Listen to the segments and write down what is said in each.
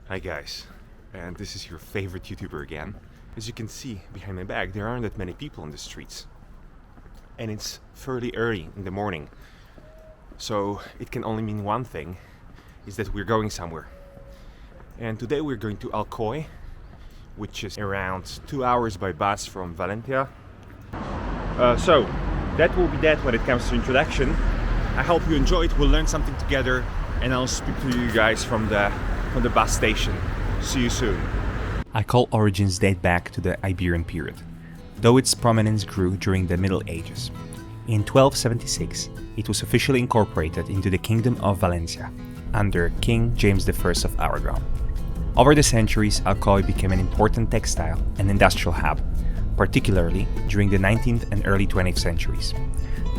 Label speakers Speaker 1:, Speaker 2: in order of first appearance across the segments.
Speaker 1: Hi guys, and this is your favorite YouTuber again. As you can see behind my back, there aren't that many people on the streets. And it's fairly early in the morning. So it can only mean one thing, is that we're going somewhere. And today we're going to Alcoy, which is around 2 hours by bus from Valencia. So that will be that when it comes to introduction. I hope you enjoy it, we'll learn something together, and I'll speak to you guys from the bus station. See you soon. Alcoy origins date back to the Iberian period, though its prominence grew during the Middle Ages. In 1276, it was officially incorporated into the Kingdom of Valencia under King James I of Aragon. Over the centuries, Alcoy became an important textile and industrial hub, particularly during the 19th and early 20th centuries.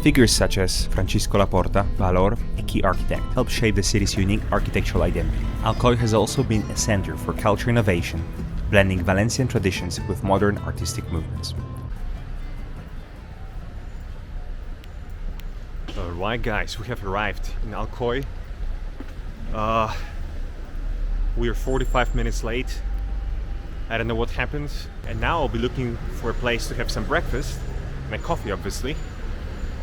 Speaker 1: Figures such as Francisco Laporta, Valora, a key architect, helped shape the city's unique architectural identity. Alcoy has also been a center for culture innovation, blending Valencian traditions with modern artistic movements. Alright guys, we have arrived in Alcoy. We are 45 minutes late. I don't know what happened, and now I'll be looking for a place to have some breakfast, my coffee obviously,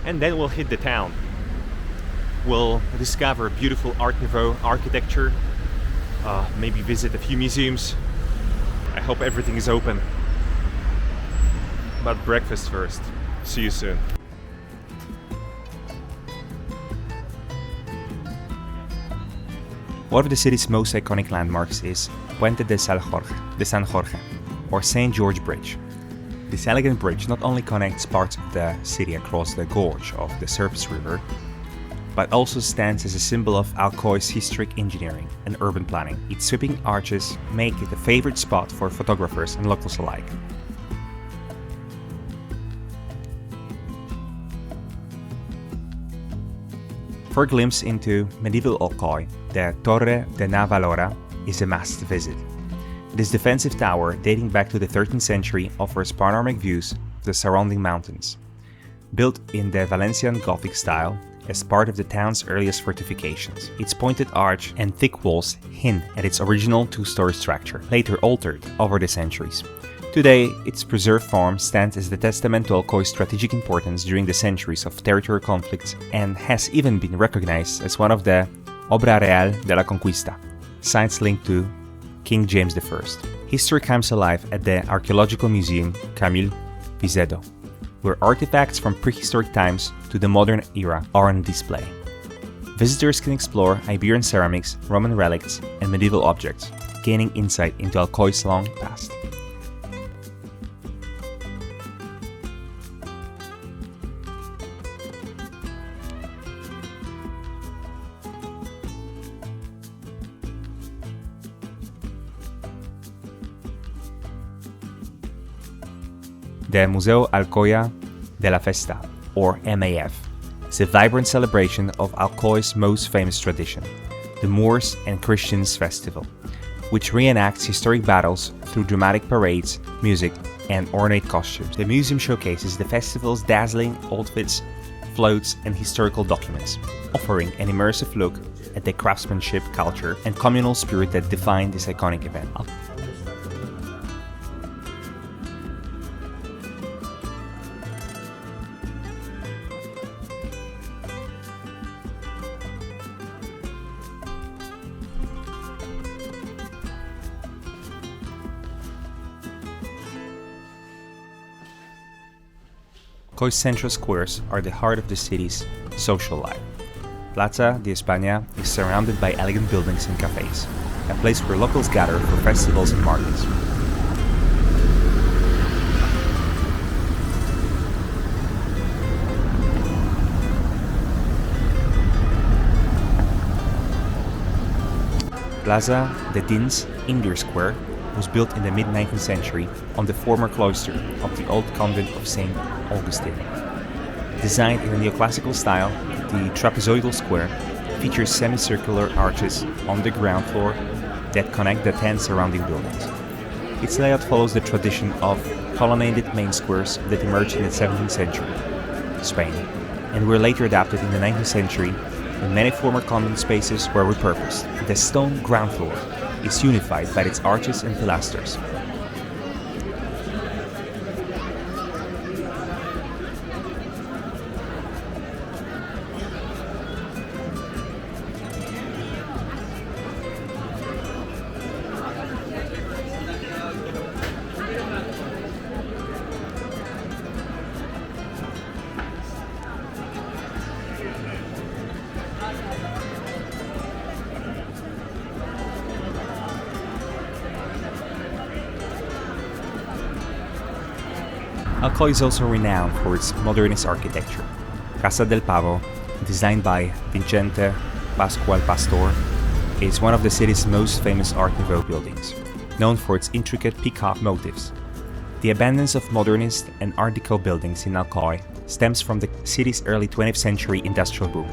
Speaker 1: and then we'll hit the town. We'll discover beautiful Art Nouveau architecture, maybe visit a few museums. I hope everything is open. But breakfast first. See you soon. One of the city's most iconic landmarks is Puente de San Jorge, or St. George Bridge. This elegant bridge not only connects parts of the city across the gorge of the Serpis River, but also stands as a symbol of Alcoy's historic engineering and urban planning. Its sweeping arches make it a favorite spot for photographers and locals alike. For a glimpse into medieval Alcoy, the Torre de Valora is a must visit. This defensive tower, dating back to the 13th century, offers panoramic views of the surrounding mountains. Built in the Valencian Gothic style as part of the town's earliest fortifications, its pointed arch and thick walls hint at its original two-story structure, later altered over the centuries. Today, its preserved form stands as the testament to Alcoy's strategic importance during the centuries of territorial conflicts and has even been recognized as one of the Obra Real de la Conquista, sites linked to King James I. History comes alive at the Archaeological Museum Camil Visedo, where artifacts from prehistoric times to the modern era are on display. Visitors can explore Iberian ceramics, Roman relics, and medieval objects, gaining insight into Alcoy's long past. The Museu Alcoià de la Festa, or MAF, is a vibrant celebration of Alcoy's most famous tradition, the Moors and Christians Festival, which reenacts historic battles through dramatic parades, music, and ornate costumes. The museum showcases the festival's dazzling outfits, floats, and historical documents, offering an immersive look at the craftsmanship, culture, and communal spirit that define this iconic event. Alcoy's central squares are the heart of the city's social life. Plaza de España is surrounded by elegant buildings and cafes, a place where locals gather for festivals and markets. Plaza de Dins Indoor Square was built in the mid-19th century on the former cloister of the old convent of St. Augustine. Designed in a neoclassical style, the trapezoidal square features semicircular arches on the ground floor that connect the 10 surrounding buildings. Its layout follows the tradition of colonnaded main squares that emerged in the 17th century Spain, and were later adapted in the 19th century, and many former convent spaces were repurposed. The stone ground floor is unified by its arches and pilasters. Alcoy is also renowned for its modernist architecture. Casa del Pavo, designed by Vicente Pascual Pastor, is one of the city's most famous Art Nouveau buildings, known for its intricate peacock motifs. The abundance of modernist and Art Deco buildings in Alcoy stems from the city's early 20th century industrial boom,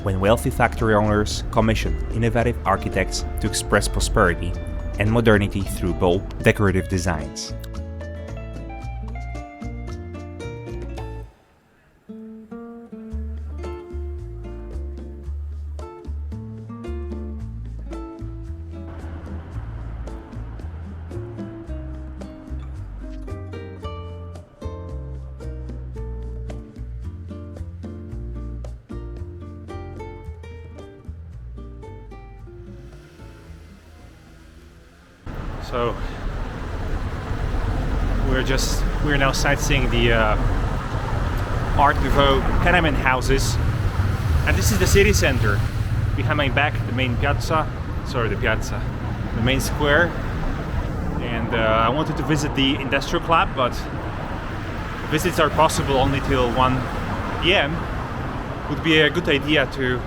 Speaker 1: when wealthy factory owners commissioned innovative architects to express prosperity and modernity through bold, decorative designs.
Speaker 2: So we're now sightseeing the Art Nouveau tenement houses, and this is the city center. Behind my back, the main the main square. And I wanted to visit the industrial club, but visits are possible only till 1 p.m. Would be a good idea to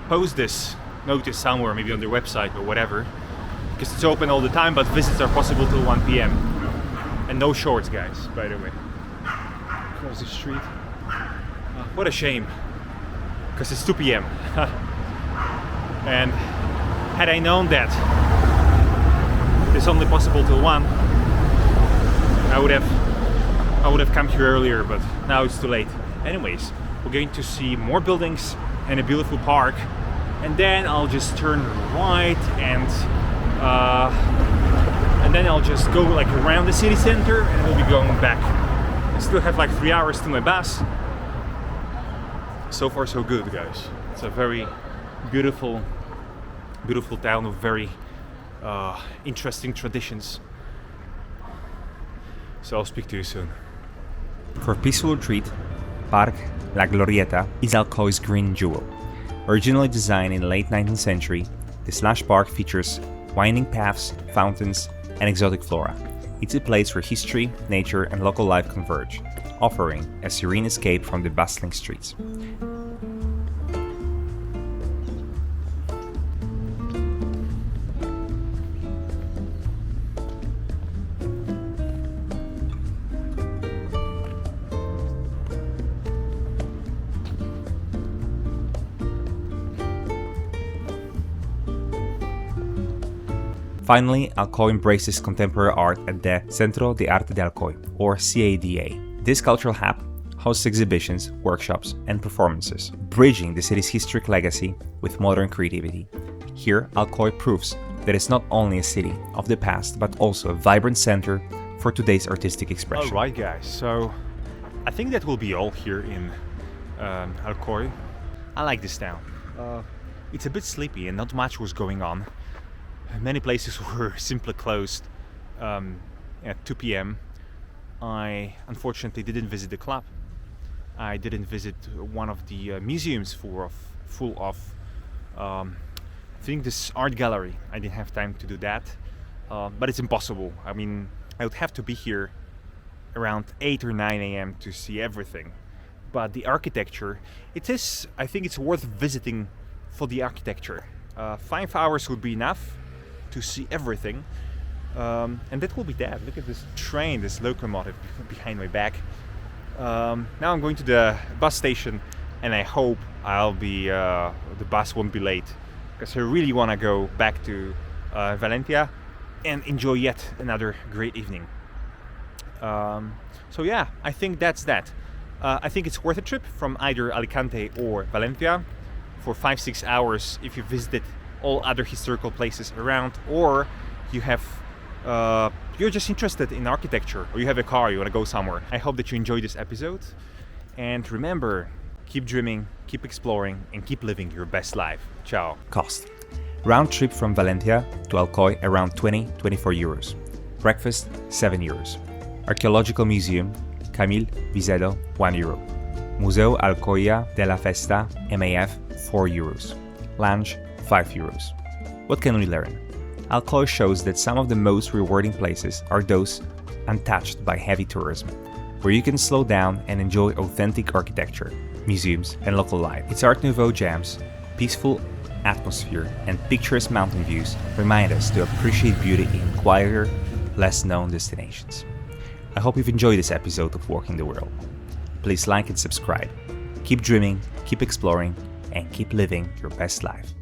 Speaker 2: post this notice somewhere, maybe on their website or whatever, because it's open all the time, but visits are possible till 1 p.m. And no shorts, guys, by the way. Across the street. What a shame, because it's 2 p.m. And had I known that it's only possible till 1, I would have come here earlier, but now it's too late. Anyways, we're going to see more buildings and a beautiful park. And then I'll just turn right and then I'll just go like around the city center and we'll be going back. I still have like 3 hours to my bus. So far so good, guys. It's a very beautiful town of very interesting traditions. So I'll speak to you soon.
Speaker 1: For a peaceful retreat, Parc la Glorieta is Alcoy's green jewel. Originally designed in the late 19th century, this lush park features winding paths, fountains, and exotic flora. It's a place where history, nature, and local life converge, offering a serene escape from the bustling streets. Finally, Alcoy embraces contemporary art at the Centro de Arte de Alcoy, or CADA. This cultural hub hosts exhibitions, workshops, and performances, bridging the city's historic legacy with modern creativity. Here, Alcoy proves that it's not only a city of the past, but also a vibrant center for today's artistic expression.
Speaker 2: Alright, guys, so I think that will be all here in Alcoy. I like this town. It's a bit sleepy and not much was going on. Many places were simply closed at 2 p.m. I unfortunately didn't visit the club. I didn't visit one of the museums full of I think this art gallery. I didn't have time to do that, but it's impossible. I mean, I would have to be here around 8 or 9 a.m. to see everything. But the architecture, I think it's worth visiting for the architecture. 5 hours would be enough to see everything, and that will be that. Look at this train, this locomotive behind my back. Now I'm going to the bus station, and I hope the bus won't be late, because I really want to go back to Valencia and enjoy yet another great evening. So yeah, I think that's that. I think it's worth a trip from either Alicante or Valencia. for 5-6 hours if you visited all other historical places around, or you have you're just interested in architecture, or you have a car, you want to go somewhere. I hope that you enjoyed this episode, and remember, keep dreaming, keep exploring, and keep living your best life. Ciao.
Speaker 3: Cost. Round trip from Valencia to Alcoy around 20-24 euros. Breakfast 7 euros. Archaeological Museum Camil Visedo 1 euro. Museu Alcoià de la Festa MAF 4 euros. Lunch 5 euros. What can we learn? Alcoy shows that some of the most rewarding places are those untouched by heavy tourism, where you can slow down and enjoy authentic architecture, museums, and local life. Its Art Nouveau jams, peaceful atmosphere, and picturesque mountain views remind us to appreciate beauty in quieter, less known destinations. I hope you've enjoyed this episode of Walking the World. Please like and subscribe. Keep dreaming, keep exploring, and keep living your best life.